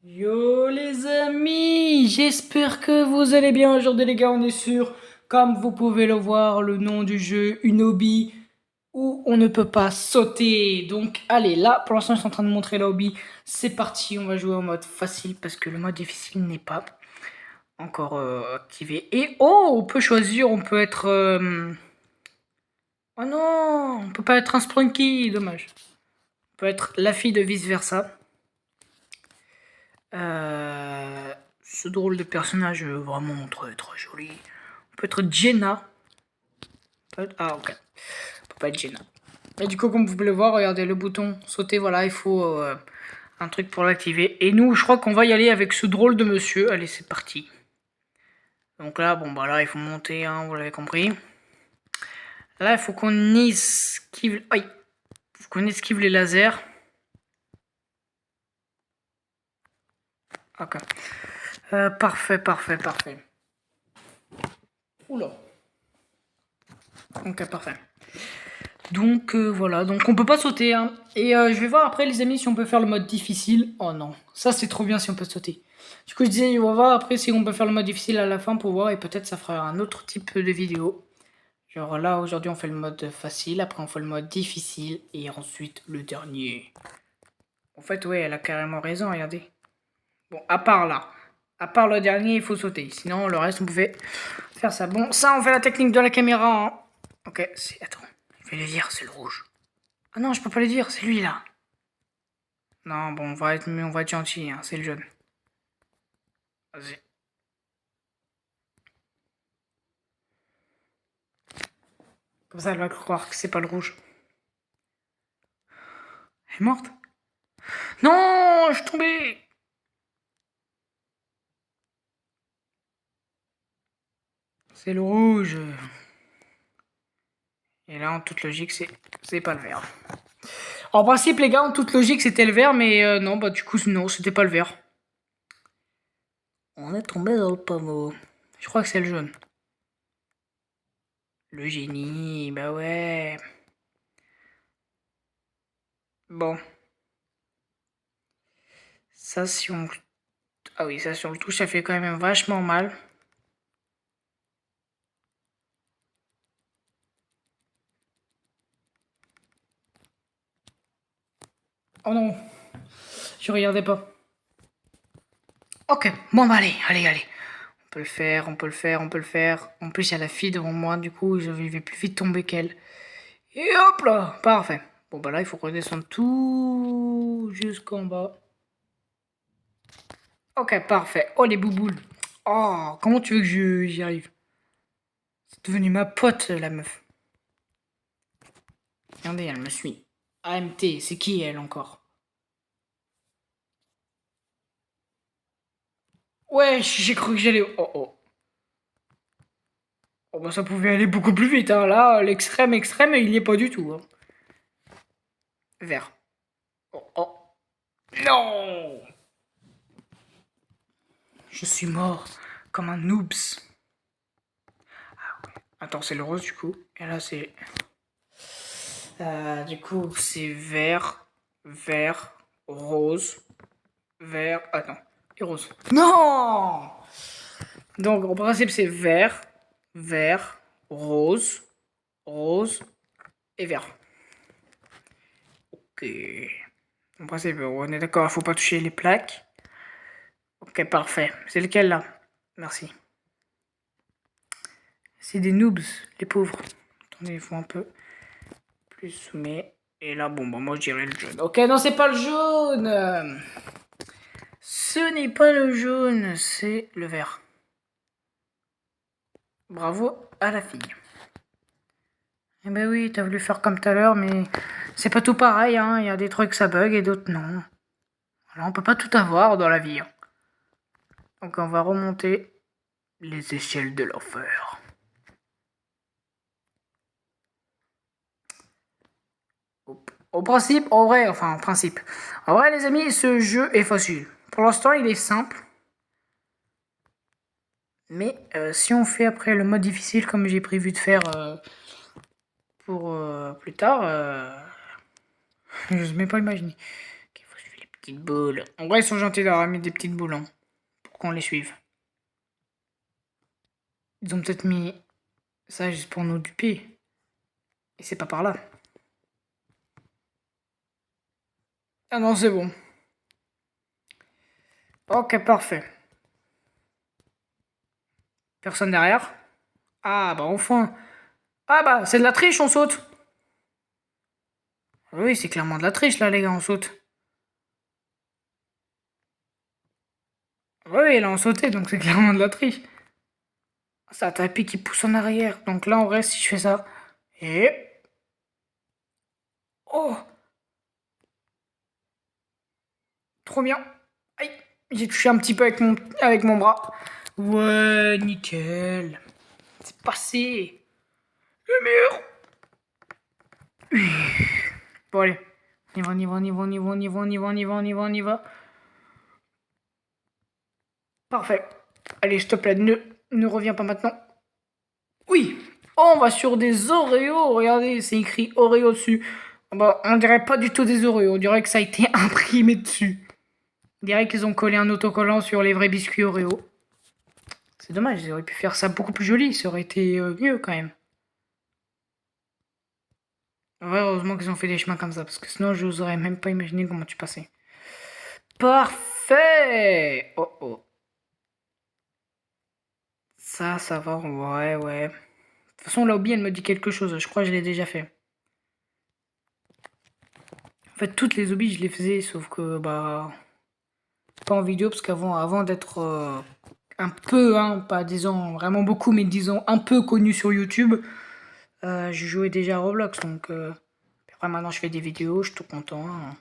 Yo les amis, j'espère que vous allez bien aujourd'hui les gars, on est sur, comme vous pouvez le voir, le nom du jeu Unobi, où on ne peut pas sauter. Donc allez, là pour l'instant je suis en train de montrer la hobby, c'est parti, on va jouer en mode facile parce que le mode difficile n'est pas encore activé. Et oh, on peut choisir, on peut être... Oh non, on peut pas être un Sprunky, dommage. On peut être la fille de vice versa. Ce drôle de personnage vraiment très très joli. On peut être Jenna. Ah ok. On peut pas être Jenna. Et du coup comme vous pouvez le voir, regardez le bouton sauter, voilà, il faut un truc pour l'activer. Et nous je crois qu'on va y aller avec ce drôle de monsieur. Allez c'est parti. Donc là bon bah là il faut monter, hein, vous l'avez compris. Là il faut qu'on esquive. Aïe. Faut qu'on esquive les lasers. Ok. Parfait. Oula. Ok, parfait. Donc voilà, donc on peut pas sauter, hein. Et je vais voir après les amis si on peut faire le mode difficile. Oh non, ça c'est trop bien si on peut sauter. Du coup je disais on va voir après si on peut faire le mode difficile à la fin pour voir, et peut-être ça fera un autre type de vidéo. Genre là aujourd'hui on fait le mode facile, après on fait le mode difficile et ensuite le dernier. En fait ouais, elle a carrément raison, regardez. Bon, à part là, à part le dernier il faut sauter, sinon le reste on pouvait faire ça. Bon, ça on fait la technique de la caméra, hein. Ok, attends, je vais le dire, c'est le rouge. Ah non, je peux pas le dire, c'est lui là. Non, bon, on va être gentil, hein, c'est le jeune. Vas-y. Comme ça, elle va croire que c'est pas le rouge. Elle est morte? Non, je suis tombé. C'est le rouge. Et là, en toute logique, c'est pas le vert. En principe, les gars, en toute logique, c'était le vert, mais non, bah du coup, non, c'était pas le vert. On est tombé dans le pommeau. Je crois que c'est le jaune. Le génie, bah ouais. Bon. Ça, si on... Ah oui, ça, si on le touche, ça fait quand même vachement mal. Oh non. Je regardais pas. Ok, bon bah allez. On peut le faire. En plus, il y a la fille devant moi, du coup, je vais plus vite tomber qu'elle. Et hop là, parfait. Bon bah là, il faut redescendre tout jusqu'en bas. Ok, parfait. Oh les bouboules. Oh, comment tu veux que j'y arrive? C'est devenu ma pote, la meuf. Regardez, elle me suit. AMT, c'est qui elle encore? Ouais, j'ai cru que j'allais... Oh oh. Oh bah ça pouvait aller beaucoup plus vite, hein. Là, l'extrême, il y est pas du tout, hein. Vert. Oh oh. Non! Je suis mort comme un noobs. Attends, c'est le rose du coup. Et là, c'est... du coup, c'est vert, rose, vert... Attends, et rose. Non! Donc, en principe, c'est vert, rose, rose et vert. Ok. En principe, on est d'accord, il faut pas toucher les plaques. Ok, parfait. C'est lequel là? Merci. C'est des noobs, les pauvres. Attendez, il faut un peu plus zoomer. Et là, bon, bah, moi je dirais le jaune. Ok, non, c'est pas le jaune. Ce n'est pas le jaune, c'est le vert. Bravo à la fille. Eh ben oui, t'as voulu faire comme tout à l'heure, mais c'est pas tout pareil, hein. Il y a des trucs ça bug et d'autres non. Alors on peut pas tout avoir dans la vie, hein. Donc on va remonter les échelles de l'enfer. Au principe, en vrai, enfin en principe. En vrai les amis, ce jeu est facile. Pour l'instant il est simple. Mais si on fait après le mode difficile comme j'ai prévu de faire pour plus tard, je n'ose même pas imaginer. Ok, faut suivre les petites boules. En vrai, ils sont gentils d'avoir mis des petites boules, hein, pour qu'on les suive. Ils ont peut-être mis ça juste pour nous duper. Et c'est pas par là. Ah non, c'est bon. Ok, parfait. Personne derrière? Ah bah enfin. Ah bah, c'est de la triche, on saute. Oui, c'est clairement de la triche là, les gars, on saute. Oui, là, on sautait, donc c'est clairement de la triche. C'est un tapis qui pousse en arrière. Donc là, en vrai, si je fais ça. Et. Oh! Trop bien. Aïe! J'ai touché un petit peu avec mon bras. Ouais, nickel. C'est passé. Le mur. Bon, allez. On y va, on y va, on y va, on y va, on y va, on y va, on y va, on y va, on y va. Parfait. Allez, s'il te plaît, ne reviens pas maintenant. Oui. Oh, on va sur des Oreos. Regardez, c'est écrit Oreo dessus. Bah, on dirait pas du tout des Oreos. On dirait que ça a été imprimé dessus. On dirait qu'ils ont collé un autocollant sur les vrais biscuits Oreo. C'est dommage, ils auraient pu faire ça beaucoup plus joli. Ça aurait été mieux quand même. Ouais, heureusement qu'ils ont fait des chemins comme ça. Parce que sinon, je n'oserais même pas imaginer comment tu passais. Parfait. Oh oh. Ça va. Ouais, ouais. De toute façon, la hobby, elle me dit quelque chose. Je crois que je l'ai déjà fait. En fait, toutes les hobbies, je les faisais, sauf que, bah, pas en vidéo, parce avant d'être un peu, hein, pas disons vraiment beaucoup, mais disons un peu connu sur YouTube, je jouais déjà à Roblox, donc après maintenant je fais des vidéos, je suis tout content. Hein.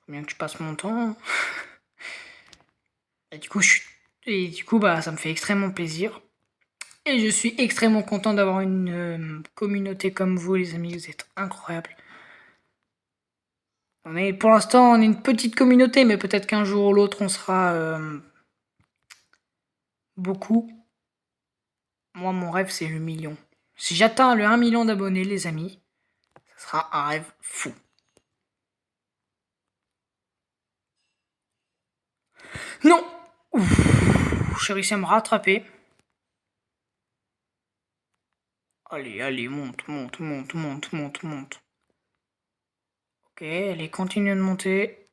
Faut bien que je passe mon temps. Et du coup, bah, ça me fait extrêmement plaisir. Et je suis extrêmement content d'avoir une communauté comme vous, les amis, vous êtes incroyables. Pour l'instant, on est une petite communauté, mais peut-être qu'un jour ou l'autre, on sera beaucoup. Moi, mon rêve, c'est le million. Si j'atteins le 1 million d'abonnés, les amis, ça sera un rêve fou. Non! Ouf, j'ai réussi à me rattraper. Allez, allez, monte, monte, monte, monte, monte, monte. Ok, allez, continue de monter.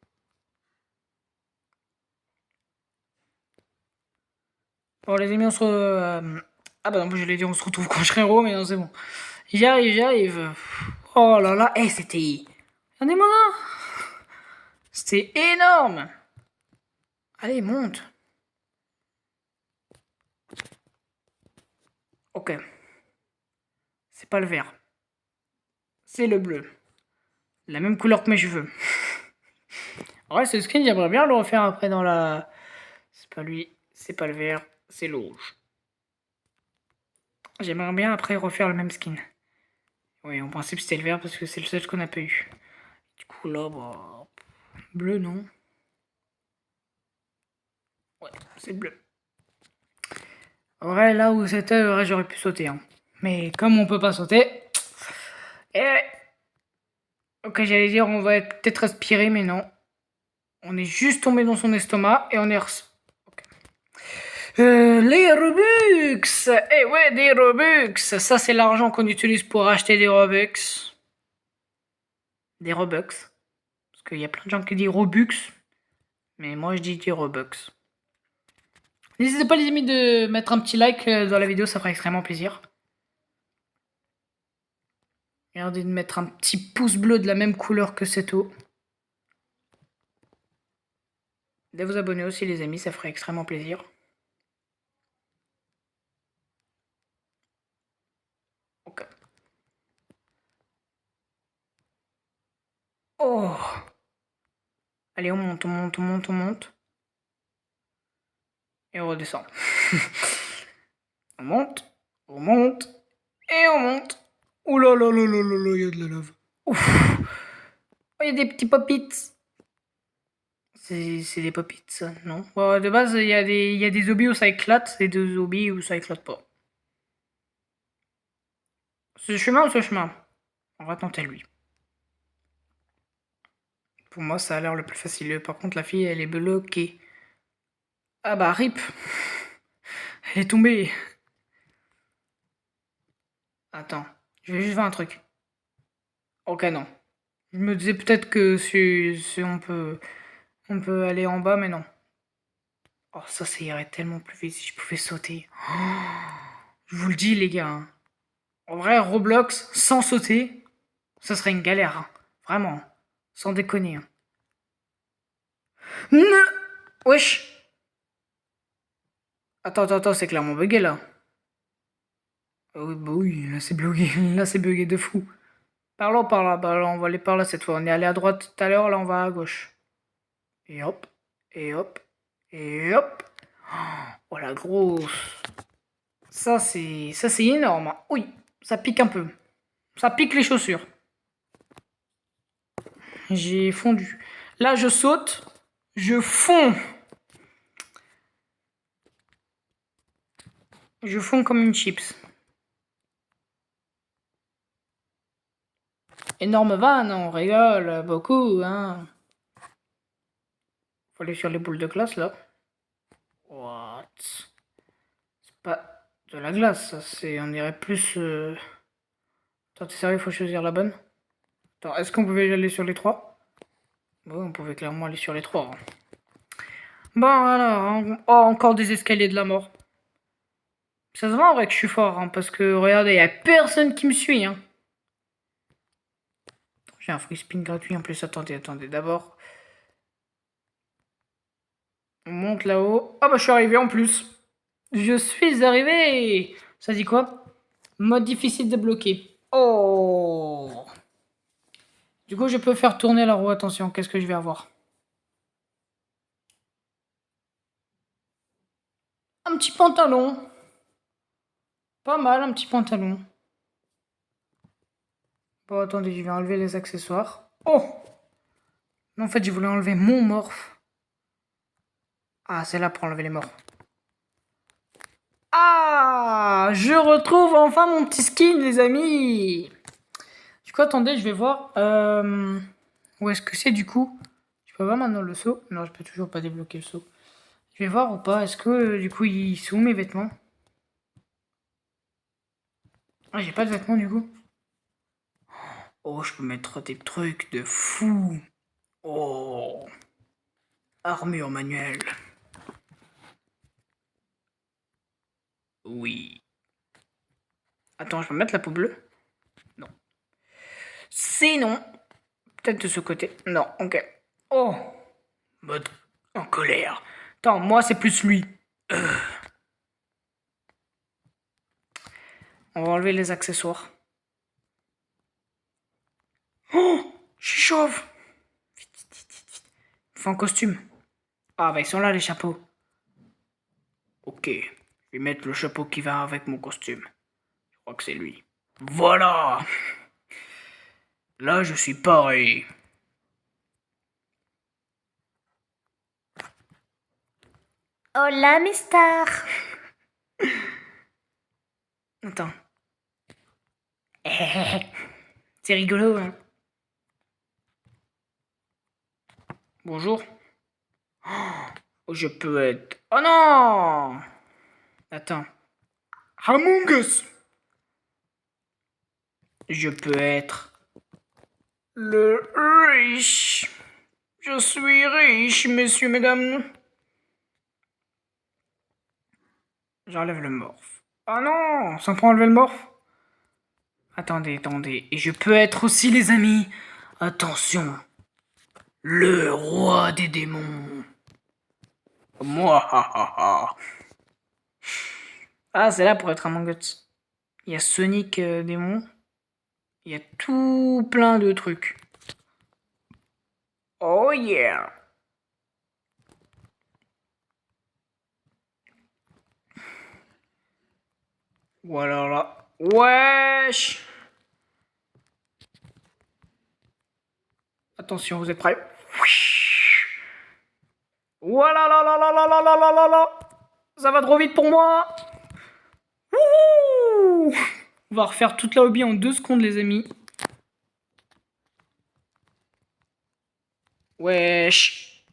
Bon, les amis, on se... Ah bah non, je l'ai dit, on se retrouve quand je serai héros, mais non, c'est bon. J'arrive, j'arrive. Oh là là, c'était... Regardez-moi là! C'était énorme! Allez, monte. Ok. C'est pas le vert. C'est le bleu. La même couleur que mes cheveux. Ouais, ce skin, j'aimerais bien le refaire après dans la... C'est pas lui, c'est pas le vert, c'est le rouge. J'aimerais bien après refaire le même skin. Oui, en principe c'était le vert parce que c'est le seul qu'on n'a pas eu. Du coup là, bah... Bleu, non? Ouais, c'est bleu. En vrai, là où c'était, j'aurais pu sauter. Hein. Mais comme on peut pas sauter... Eh... Ok, j'allais dire on va peut-être respirer, mais non. On est juste tombé dans son estomac et on est... Okay. Les Robux. Eh ouais, des Robux. Ça, c'est l'argent qu'on utilise pour acheter des Robux. Des Robux. Parce qu'il y a plein de gens qui disent Robux. Mais moi, je dis des Robux. N'hésitez pas, les amis, de mettre un petit like dans la vidéo. Ça fera extrêmement plaisir. Regardez de mettre un petit pouce bleu de la même couleur que cette eau. De vous abonner aussi, les amis. Ça ferait extrêmement plaisir. Ok. Oh. Allez, on monte, on monte, on monte, on monte. Et on redescend. On monte, on monte, et on monte. Ouh là là là là là là, il y a de la lave. Ouf. Oh, il y a des petits pop-its. C'est des pop-its, ça, non? Bon, de base, il y a des hobbies où ça éclate, et des hobbies où ça éclate pas. Ce chemin ou ce chemin? On va tenter lui. Pour moi, ça a l'air le plus facile. Par contre, la fille, elle est bloquée. Ah bah, rip. Elle est tombée. Attends, je vais juste voir un truc. Ok, non. Je me disais peut-être que si on peut aller en bas, mais non. Oh, ça irait tellement plus vite si je pouvais sauter. Je vous le dis, les gars, hein. En vrai, Roblox, sans sauter, ça serait une galère, hein. Vraiment. Sans déconner, hein. Ne... Wesh. Attends, c'est clairement bugué, là. Ah oui, bah oui, là c'est bugué. Là c'est bugué de fou. Parlons par là, bah là, on va aller par là cette fois. On est allé à droite tout à l'heure, là on va à gauche. Et hop, et hop, et hop. Oh la grosse. Ça c'est énorme, hein. Oui, ça pique un peu. Ça pique les chaussures. J'ai fondu. Là je saute, je fonds. Je fonds comme une chips. Énorme vanne, on rigole beaucoup, hein. Faut aller sur les boules de glace là. What? C'est pas de la glace, ça c'est. On dirait plus. Attends, t'es sérieux, faut choisir la bonne? Attends, est-ce qu'on pouvait y aller sur les trois? Oui, on pouvait clairement aller sur les trois, hein. Bon, alors, oh, encore des escaliers de la mort. Ça se voit en vrai que je suis fort, hein, parce que regardez, y a personne qui me suit, hein. J'ai un free spin gratuit en plus. Attendez, d'abord. On monte là-haut. Ah bah je suis arrivé en plus. Je suis arrivé. Ça dit quoi? Mode difficile débloqué. Oh. Du coup, je peux faire tourner la roue. Attention, qu'est-ce que je vais avoir? Un petit pantalon. Pas mal, un petit pantalon. Bon, attendez, je vais enlever les accessoires. Oh. Non, en fait, je voulais enlever mon morph. Ah, c'est là pour enlever les morphs. Ah, je retrouve enfin mon petit skin, les amis. Du coup, attendez, je vais voir. Où est-ce que c'est du coup? Je peux voir maintenant le saut? Non, je peux toujours pas débloquer le saut. Je vais voir ou pas. Est-ce que du coup, ils sont où mes vêtements? Ah, j'ai pas de vêtements du coup. Oh, je peux mettre des trucs de fou. Oh, armure manuelle. Oui. Attends, je peux mettre la peau bleue? Non. C'est non. Peut-être de ce côté. Non, ok. Oh, mode en colère. Attends, moi c'est plus lui. On va enlever les accessoires. Oh, je suis chauve. Vite. Il faut un costume. Ah bah ils sont là les chapeaux. Ok, je vais mettre le chapeau qui va avec mon costume. Je crois que c'est lui. Voilà. Là je suis pareil. Hola, mes stars. Attends. C'est rigolo, hein. Bonjour. Oh, je peux être... Oh non. Attends. Among Us. Je peux être... le riche. Je suis riche, messieurs, mesdames. J'enlève le morph. Oh non, sans pas enlever le morph. Attendez. Et je peux être aussi, les amis. Attention. Le roi des démons. Moi, Ah, c'est là pour être Among Us. Il y a Sonic démon. Il y a tout plein de trucs. Oh yeah. Voilà là. Wesh. Attention, vous êtes prêts? Voilà là. Ça va trop vite pour moi. Wouhou. On va refaire toute la hobby en 2 secondes, les amis. Wesh.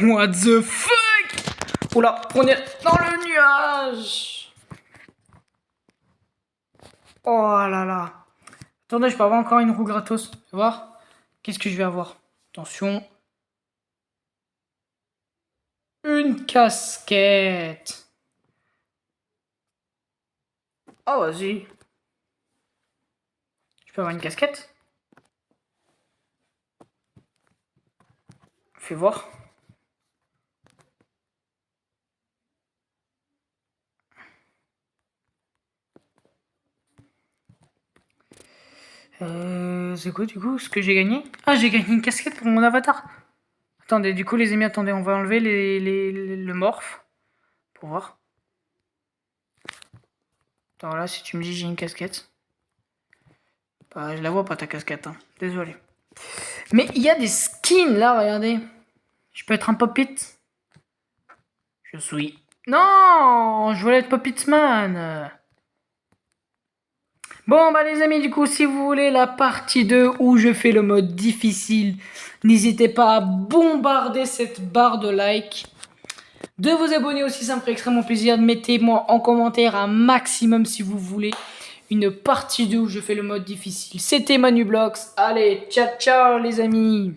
What the fuck? Oula, on est dans le nuage. Oh là là. Attendez, je peux avoir encore une roue gratos. Tu vas voir? Qu'est-ce que je vais avoir? Attention. Une casquette. Oh, vas-y. Je peux avoir une casquette? Fais voir. C'est quoi du coup ce que j'ai gagné? Ah, j'ai gagné une casquette pour mon avatar. Attendez, du coup les amis, attendez, on va enlever le morph. Pour voir. Attends, là, si tu me dis j'ai une casquette. Bah, je la vois pas ta casquette, hein. Désolé. Mais il y a des skins là, regardez. Je peux être un Pop It. Je suis. Non, je voulais être Pop It-man. Bon bah les amis, du coup si vous voulez la partie 2 où je fais le mode difficile, n'hésitez pas à bombarder cette barre de like, de vous abonner aussi, ça me ferait extrêmement plaisir. Mettez-moi en commentaire un maximum si vous voulez une partie 2 où je fais le mode difficile. C'était Manublox, allez ciao ciao les amis.